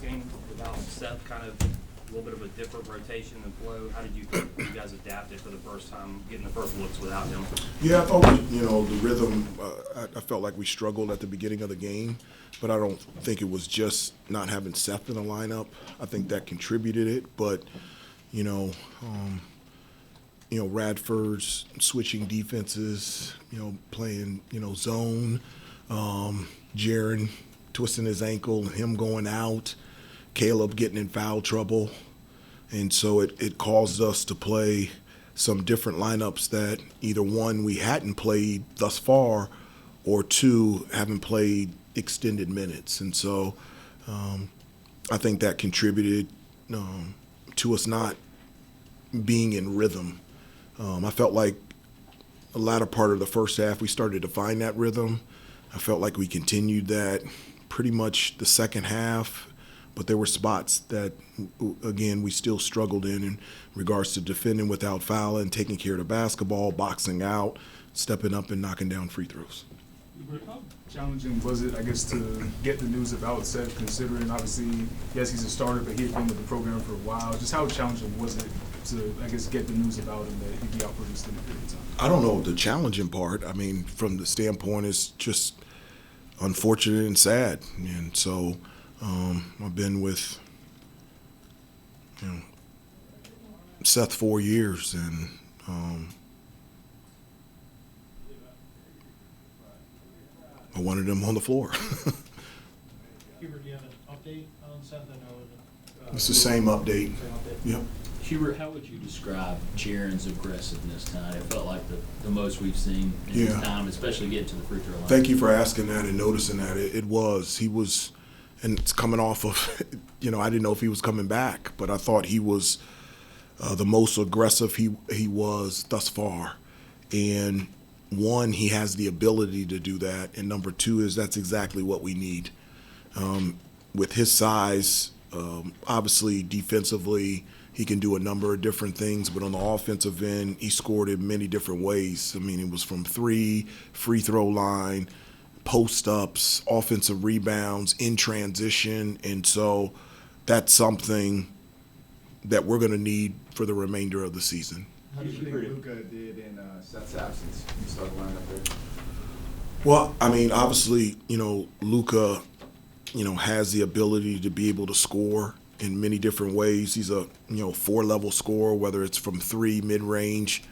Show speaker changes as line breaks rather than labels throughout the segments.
game without Seth, kind of a little bit of a different rotation and flow. How did you think you guys adapted for the first time, getting the first looks without him?
Yeah, I thought the rhythm. I felt like we struggled at the beginning of the game, but I don't think it was just not having Seth in the lineup. I think that contributed it, but Radford's switching defenses, playing zone, Jiren twisting his ankle, him going out, Caleb getting in foul trouble. And so it caused us to play some different lineups that either one, we hadn't played thus far, or two, haven't played extended minutes. And so I think that contributed to us not being in rhythm. I felt like the latter part of the first half, we started to find that rhythm. I felt like we continued that pretty much the second half, but there were spots that, again, we still struggled in regards to defending without fouling, taking care of the basketball, boxing out, stepping up and knocking down free throws.
How challenging was it, I guess, to get the news about Seth, considering obviously, yes, he's a starter, but he had been with the program for a while. Just how challenging was it to, I guess, get the news about him that he'd be out for an extended period of time?
I don't know the challenging part. I mean, from the standpoint, it's just unfortunate and sad. And so I've been with Seth 4 years, and I wanted him on the floor.
Hubert, do you have an update on Seth? I know
It's the same update. Yep.
Hubert, how would you describe Jiren's aggressiveness tonight? It felt like the most we've seen in his time, especially getting to the free throw line.
Thank you for asking that and noticing that. He was, and it's coming off of, I didn't know if he was coming back, but I thought he was the most aggressive he was thus far. And one, he has the ability to do that, and number two is that's exactly what we need. With his size, obviously defensively, he can do a number of different things, but on the offensive end, he scored in many different ways. I mean, it was from three, free throw line, post-ups, offensive rebounds, in transition, and so that's something that we're going to need for the remainder of the season.
How do you think Luca did in Seth's absence? You saw the lineup there.
Well, I mean, obviously, Luca, has the ability to be able to score in many different ways. He's a, 4-level scorer, whether it's from three, mid-range,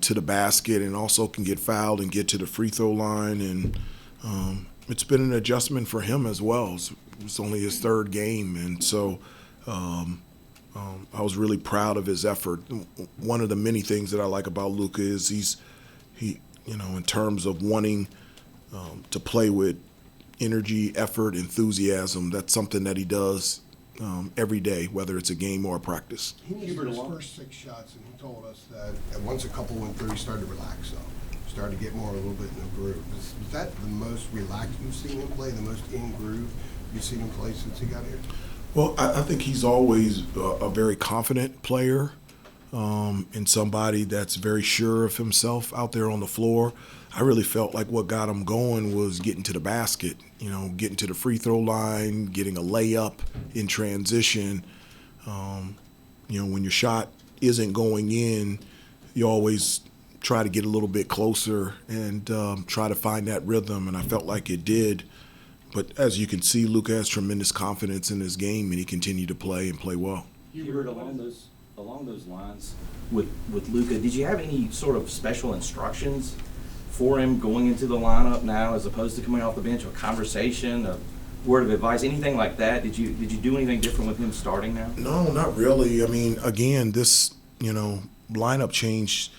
to the basket, and also can get fouled and get to the free throw line. And it's been an adjustment for him as well. It's only his third game, and so I was really proud of his effort. One of the many things that I like about Luca is he in terms of wanting to play with energy, effort, enthusiasm, that's something that he does every day, whether it's a game or a practice.
He missed his first 6 shots, and he told us that once a couple went through, he started to relax some. Started to get more a little bit in the groove. Was that the most relaxed you've seen him play, the most in groove you've seen him play since he got here?
Well, I think he's always a very confident player and somebody that's very sure of himself out there on the floor. I really felt like what got him going was getting to the basket, getting to the free throw line, getting a layup in transition. When your shot isn't going in, you always try to get a little bit closer and try to find that rhythm, and I felt like it did. But as you can see, Luca has tremendous confidence in his game, and he continued to play and play well.
Hubert, along those lines with Luca, did you have any sort of special instructions for him going into the lineup now, as opposed to coming off the bench? A conversation, a word of advice, anything like that? Did you do anything different with him starting now?
No, not really. I mean, again, this lineup change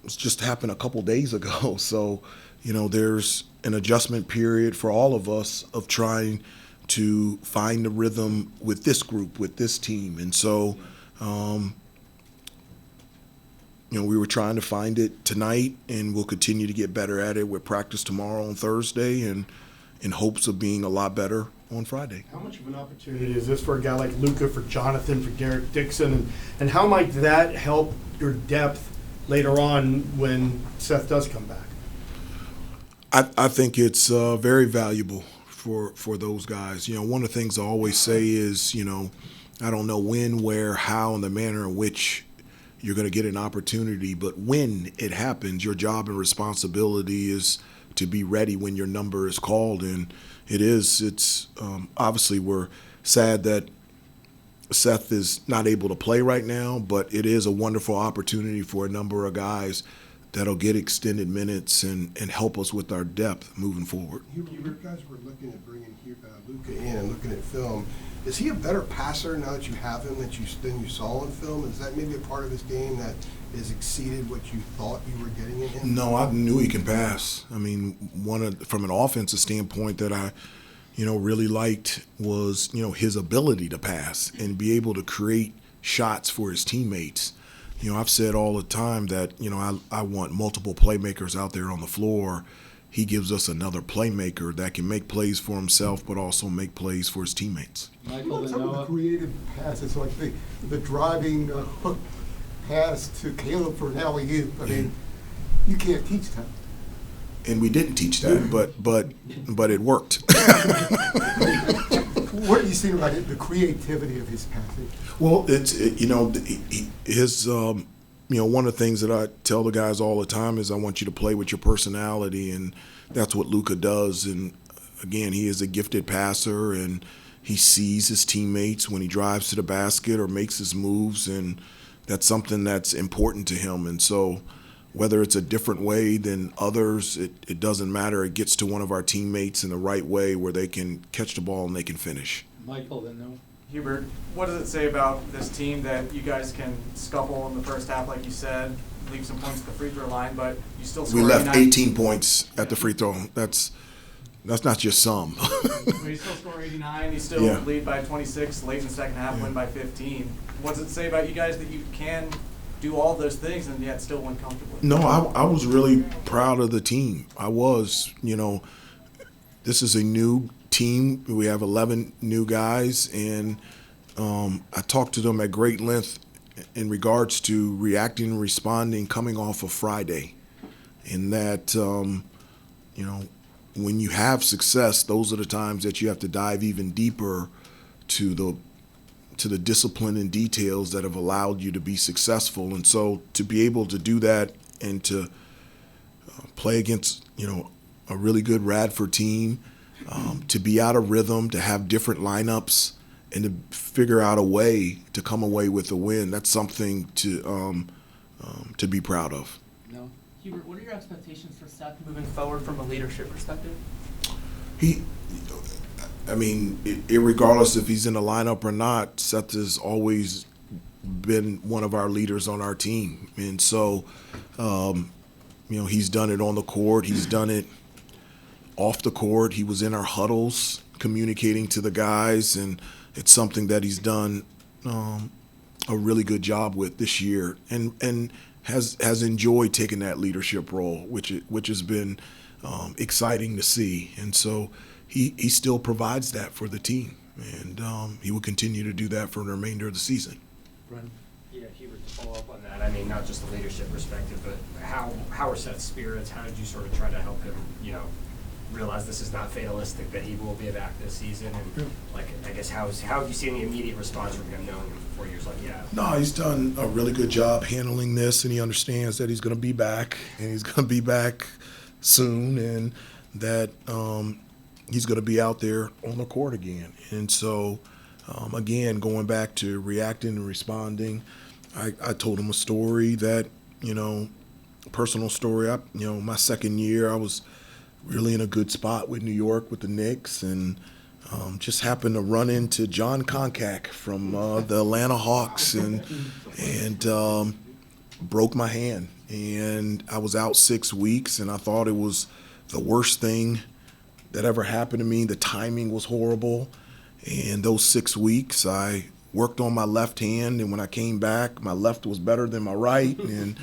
just happened a couple days ago, so there's an adjustment period for all of us of trying to find the rhythm with this group, with this team. And so, we were trying to find it tonight, and we'll continue to get better at it with practice tomorrow on Thursday, and in hopes of being a lot better on Friday.
How much of an opportunity is this for a guy like Luca, for Jonathan, for Garrett Dixon, and how might that help your depth later on when Seth does come back?
I think it's very valuable for those guys. One of the things I always say is, I don't know when, where, how, and the manner in which you're going to get an opportunity, but when it happens, your job and responsibility is to be ready when your number is called. And it's obviously we're sad that Seth is not able to play right now, but it is a wonderful opportunity for a number of guys that'll get extended minutes and help us with our depth moving forward.
You guys were looking at bringing Luca in and looking at film. Is he a better passer now that you have him than you saw in film? Is that maybe a part of his game that has exceeded what you thought you were getting in him?
No, I knew he can pass. I mean, from an offensive standpoint that I really liked was, his ability to pass and be able to create shots for his teammates. I've said all the time that, I want multiple playmakers out there on the floor. He gives us another playmaker that can make plays for himself, but also make plays for his teammates.
Michael, some of the creative passes, like the driving hook pass to Caleb for an alley-oop. I mean, you can't teach that.
And we didn't teach that, but it worked.
What are you seeing about the creativity of his passing?
Well, his one of the things that I tell the guys all the time is I want you to play with your personality, and that's what Luca does. And again, he is a gifted passer, and he sees his teammates when he drives to the basket or makes his moves, and that's something that's important to him. And so whether it's a different way than others, it doesn't matter. It gets to one of our teammates in the right way where they can catch the ball and they can finish.
Michael, then no.
Hubert, what does it say about this team that you guys can scuffle in the first half, like you said, leave some points at the free throw line, but you still score?
We left
89?
18 points at the free throw. That's not just some.
You still score 89. You still lead by 26 late in the second half, win by 15. What does it say about you guys that you can do all those things and yet still win comfortably?
No, I was really proud of the team. I was. This is a new team. We have 11 new guys, and I talked to them at great length in regards to reacting and responding coming off of Friday. In that, when you have success, those are the times that you have to dive even deeper to the discipline and details that have allowed you to be successful. And so to be able to do that and to play against, a really good Radford team, to be out of rhythm, to have different lineups, and to figure out a way to come away with a win, that's something to be proud of.
No.
Hubert, what are your expectations for Seth moving forward from a leadership perspective?
Irregardless if he's in the lineup or not, Seth has always been one of our leaders on our team. And so, he's done it on the court. He's done it off the court. He was in our huddles communicating to the guys, and it's something that he's done a really good job with this year, and has enjoyed taking that leadership role, which has been exciting to see. And so he still provides that for the team, and he will continue to do that for the remainder of the season.
Brendan?
Yeah, Hubert, to follow up on that, I mean, not just the leadership perspective, but how are Seth's spirits? How did you sort of try to help him, realize this is not fatalistic, that he will be back this season? And, I guess, how have you seen the immediate response from him knowing him for 4 years?
No, he's done a really good job handling this, and he understands that he's going to be back, and he's going to be back soon, and that he's going to be out there on the court again. And so, again, going back to reacting and responding, I told him a story that, personal story. My second year, I was really in a good spot with New York with the Knicks, and just happened to run into John Koncak from the Atlanta Hawks, and broke my hand. And I was out 6 weeks, and I thought it was the worst thing that ever happened to me. The timing was horrible. And those 6 weeks, I worked on my left hand, and when I came back, my left was better than my right, and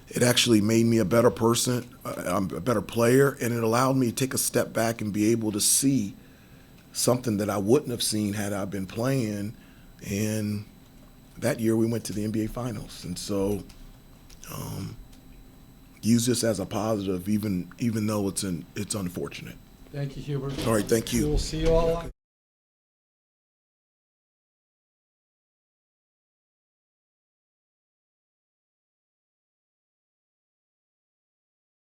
it actually made me a better person, a better player, and it allowed me to take a step back and be able to see something that I wouldn't have seen had I been playing. And that year we went to the NBA Finals. And so use this as a positive, even though it's unfortunate.
Thank you, Hubert.
All right, thank you.
We will see you all on.